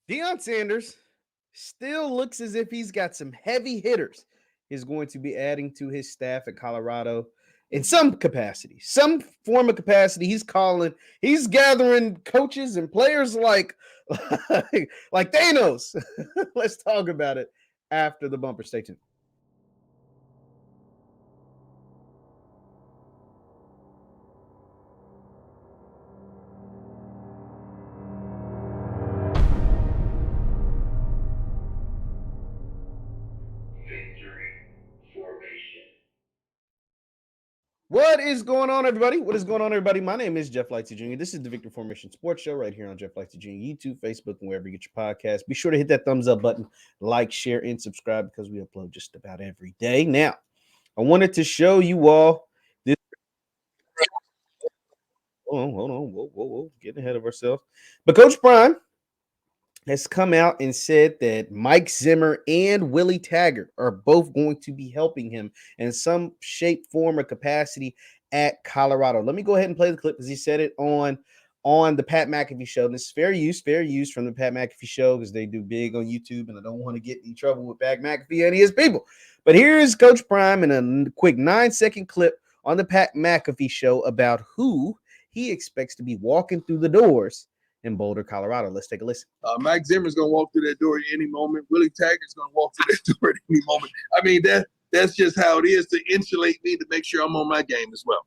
Deion Sanders still looks as if he's got some heavy hitters he's going to be adding to his staff at Colorado in some capacity, some form of capacity. He's gathering coaches and players like Thanos. Let's talk about it after the bumper. Stay tuned. What is going on, everybody? What is going on, everybody? My name is JeffLightsyJr. This is the Victor Formation Sports Show right here on JeffLightsyJr. YouTube, Facebook, and wherever you get your podcast. Be sure to hit that thumbs up button, like, share, and subscribe because we upload just about every day. Now, I wanted to show you all this. Hold on. Whoa. Getting ahead of ourselves. But Coach Prime has come out and said that Mike Zimmer and Willie Taggart are both going to be helping him in some shape, form, or capacity at Colorado. Let me go ahead and play the clip because he said it on the Pat McAfee show. And this is fair use from the Pat McAfee show because they do big on YouTube, and I don't want to get in trouble with Pat McAfee and his people. But here's Coach Prime in a quick 9-second clip on the Pat McAfee show about who he expects to be walking through the doors in Boulder, Colorado. Let's take a listen. Mike Zimmer's going to walk through that door at any moment. Willie Taggart's going to walk through that door at any moment. I mean, that's just how it is to insulate me to make sure I'm on my game as well.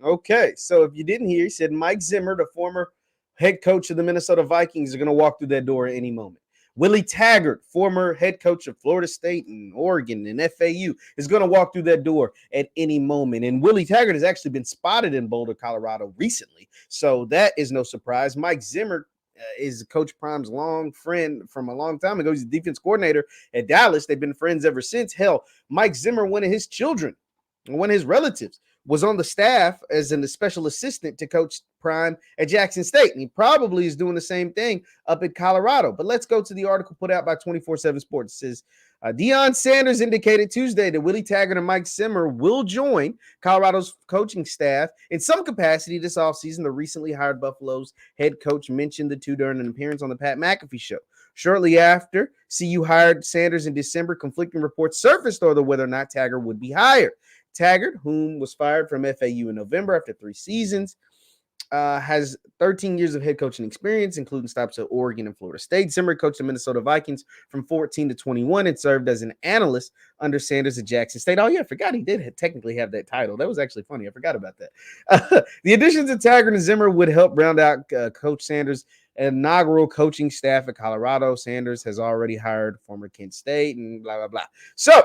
Okay, so if you didn't hear, he said Mike Zimmer, the former head coach of the Minnesota Vikings, are going to walk through that door at any moment. Willie Taggart, former head coach of Florida State and Oregon and FAU, is going to walk through that door at any moment. And Willie Taggart has actually been spotted in Boulder, Colorado recently. So that is no surprise. Mike Zimmer is Coach Prime's long friend from a long time ago. He's the defense coordinator at Dallas. They've been friends ever since. Hell, Mike Zimmer, one of his children, one of his relatives, was on the staff as a special assistant to Coach Prime at Jackson State. And he probably is doing the same thing up at Colorado. But let's go to the article put out by 24/7 Sports. It says, Deion Sanders indicated Tuesday that Willie Taggart and Mike Zimmer will join Colorado's coaching staff in some capacity this offseason. The recently hired Buffalo's head coach mentioned the two during an appearance on the Pat McAfee show. Shortly after, CU hired Sanders in December, conflicting reports surfaced over whether or not Taggart would be hired. Taggart, whom was fired from FAU in November after 3 seasons, has 13 years of head coaching experience, including stops at Oregon and Florida State. Zimmer coached the Minnesota Vikings from 14 to 21 and served as an analyst under Sanders at Jackson State. Oh, yeah, I forgot he did technically have that title. That was actually funny. I forgot about that. The additions of Taggart and Zimmer would help round out Coach Sanders' inaugural coaching staff at Colorado. Sanders has already hired former Kent State and blah, blah, blah. So,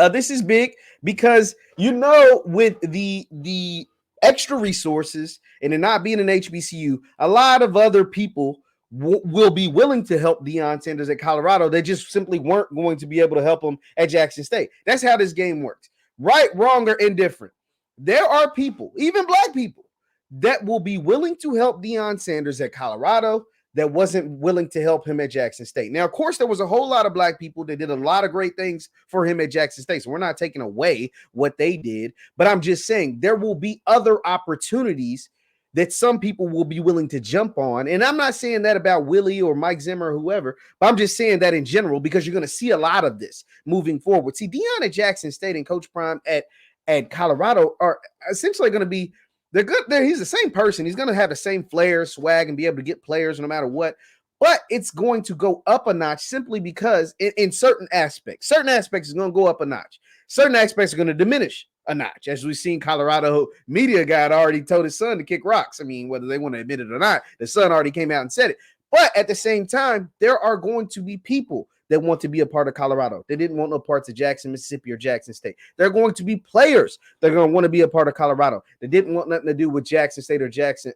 this is big because, with the extra resources and it not being an HBCU, a lot of other people will be willing to help Deion Sanders at Colorado. They just simply weren't going to be able to help him at Jackson State. That's how this game works. Right, wrong, or indifferent. There are people, even black people, that will be willing to help Deion Sanders at Colorado that wasn't willing to help him at Jackson State. Now, of course, there was a whole lot of black people that did a lot of great things for him at Jackson State. So we're not taking away what they did, but I'm just saying there will be other opportunities that some people will be willing to jump on. And I'm not saying that about Willie or Mike Zimmer or whoever, but I'm just saying that in general because you're going to see a lot of this moving forward. See, Deion at Jackson State and Coach Prime at Colorado are essentially going to be they're good. He's the same person. He's going to have the same flair, swag, and be able to get players no matter what. But it's going to go up a notch simply because in certain aspects is going to go up a notch. Certain aspects are going to diminish a notch. As we've seen, Colorado media guy had already told his son to kick rocks. I mean, whether they want to admit it or not, the son already came out and said it. But at the same time, there are going to be people that want to be a part of Colorado. They didn't want no parts of Jackson, Mississippi, or Jackson State. There are going to be players that are going to want to be a part of Colorado. They didn't want nothing to do with Jackson State or Jackson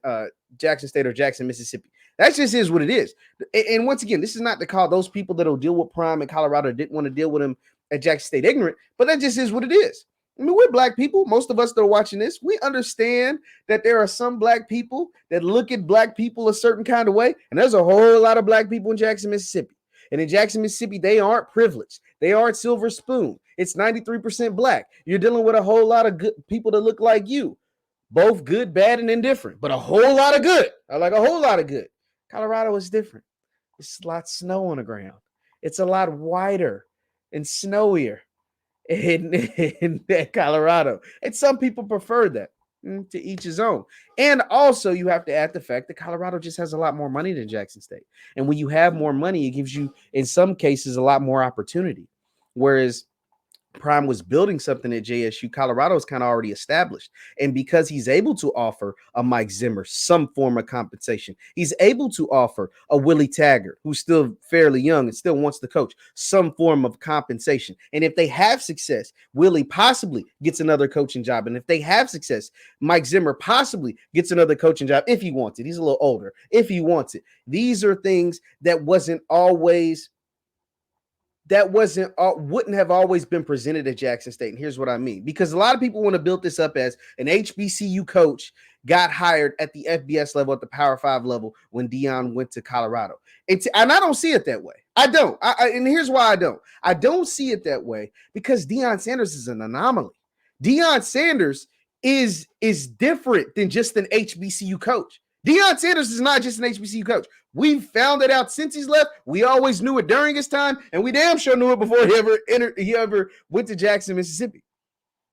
State or Jackson, Mississippi. That just is what it is. And once again, this is not to call those people that will deal with Prime in Colorado didn't want to deal with him at Jackson State ignorant, but that just is what it is. I mean, we're black people. Most of us that are watching this, we understand that there are some black people that look at black people a certain kind of way. And there's a whole lot of black people in Jackson, Mississippi. And in Jackson, Mississippi, they aren't privileged. They aren't silver spoon. It's 93% black. You're dealing with a whole lot of good people that look like you. Both good, bad, and indifferent. But a whole lot of good. I like a whole lot of good. Colorado is different. It's a lot of snow on the ground. It's a lot wider and snowier in Colorado. And some people prefer that. To each his own. And also, you have to add the fact that Colorado just has a lot more money than Jackson State. And when you have more money, it gives you, in some cases, a lot more opportunity. Whereas Prime was building something at JSU, Colorado's kind of already established. And because he's able to offer a Mike Zimmer some form of compensation, he's able to offer a Willie Taggart, who's still fairly young and still wants to coach, some form of compensation. And if they have success, Willie possibly gets another coaching job. And if they have success, Mike Zimmer possibly gets another coaching job if he wants it. He's a little older, if he wants it. These are things that wouldn't have always been presented at Jackson State. And here's what I mean. Because a lot of people want to build this up as an HBCU coach got hired at the FBS level, at the Power 5 level, when Deion went to Colorado. And I don't see it that way. I don't. And here's why I don't. I don't see it that way because Deion Sanders is an anomaly. Deion Sanders is different than just an HBCU coach. Deion Sanders is not just an HBCU coach. We found it out since he's left. We always knew it during his time, and we damn sure knew it before he ever went to Jackson, Mississippi.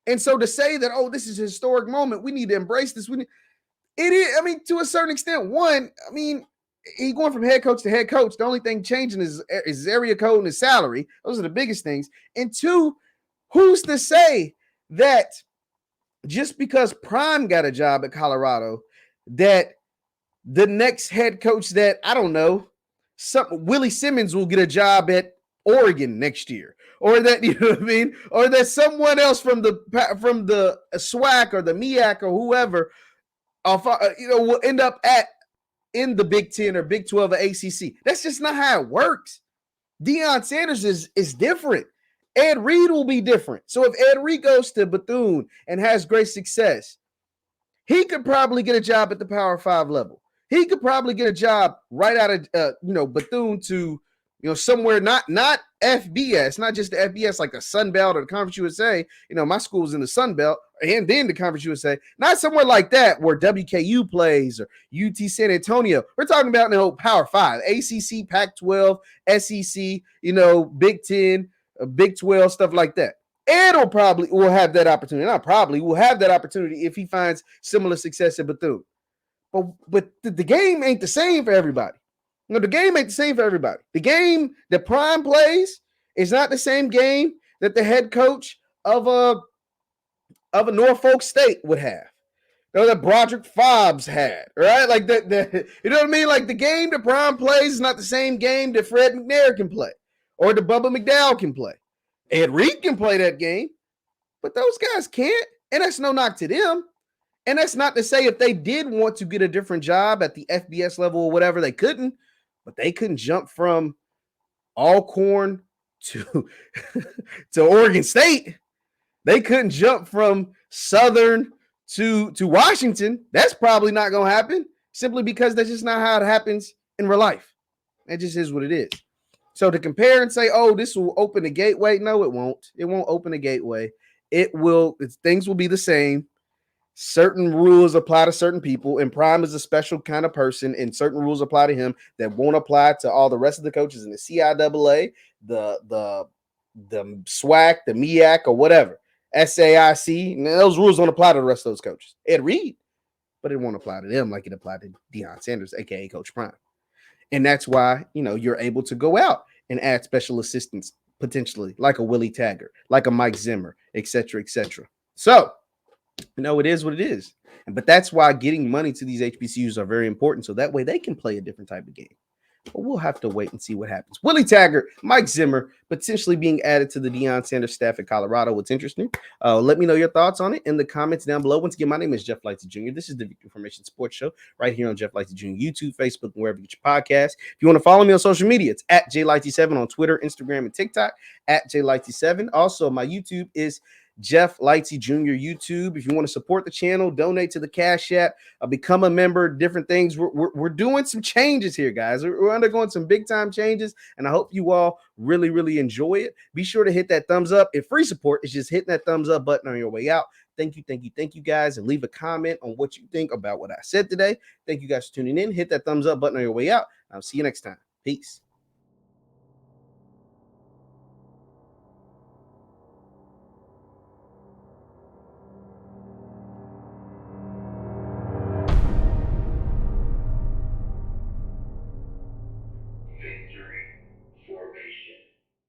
And so to say that, oh, this is a historic moment, we need to embrace this. It is, I mean, to a certain extent. One, I mean, he going from head coach to head coach. The only thing changing is his area code and his salary. Those are the biggest things. And two, who's to say that just because Prime got a job at Colorado, that the next head coach that, I don't know, Willie Simmons will get a job at Oregon next year, or that, you know what I mean, or that someone else from the SWAC or the MEAC or whoever, will end up in the Big 10 or Big 12 or ACC. That's just not how it works. Deion Sanders is different. Ed Reed will be different. So if Ed Reed goes to Bethune and has great success, he could probably get a job at the Power 5 level. He could probably get a job right out of Bethune to somewhere not FBS, not just the FBS like the Sun Belt or the Conference USA. My school's in the Sun Belt and then the Conference USA. Not somewhere like that where WKU plays or UT San Antonio. We're talking about in the whole Power 5, ACC, Pac-12, SEC, Big 10, Big 12, stuff like that. Ed will have that opportunity. Not probably will have that opportunity if he finds similar success at Bethune. But the game ain't the same for everybody. The game ain't the same for everybody. The game that Prime plays is not the same game that the head coach of a Norfolk State would have. That Broderick Fobbs had, right? Like that, you know what I mean? Like the game that Prime plays is not the same game that Fred McNair can play or that Bubba McDowell can play. Ed Reed can play that game, but those guys can't. And that's no knock to them. And that's not to say if they did want to get a different job at the FBS level or whatever, they couldn't. But they couldn't jump from Alcorn to Oregon State. They couldn't jump from Southern to Washington. That's probably not going to happen simply because that's just not how it happens in real life. It just is what it is. So to compare and say, oh, this will open a gateway. No, it won't. It won't open a gateway. Things will be the same. Certain rules apply to certain people, and Prime is a special kind of person, and certain rules apply to him that won't apply to all the rest of the coaches in the CIAA, the SWAC, the MEAC, or whatever, SAIC. And those rules don't apply to the rest of those coaches. Ed Reed, but it won't apply to them like it applied to Deion Sanders, aka Coach Prime. And that's why you're able to go out and add special assistants potentially, like a Willie Taggart, like a Mike Zimmer, et cetera, et cetera. So. It is what it is. But that's why getting money to these HBCUs are very important. So that way they can play a different type of game. But we'll have to wait and see what happens. Willie Taggart, Mike Zimmer, potentially being added to the Deion Sanders staff at Colorado. What's interesting? Let me know your thoughts on it in the comments down below. Once again, my name is JeffLightsYJr. This is the Victory Formation Sports Show right here on JeffLightsYJr, YouTube, Facebook, and wherever you get your podcasts. If you want to follow me on social media, it's at JLightsy7 on Twitter, Instagram, and TikTok, at JLightsy7. Also, my YouTube is JeffLightsYJr. YouTube. If you want to support the channel, donate to the Cash App, become a member, different things. We're doing some changes here, guys. We're undergoing some big time changes, and I hope you all really, really enjoy it. Be sure to hit that thumbs up. If free support is just hitting that thumbs up button on your way out. Thank you, guys, and leave a comment on what you think about what I said today. Thank you guys for tuning in. Hit that thumbs up button on your way out. I'll see you next time. Peace.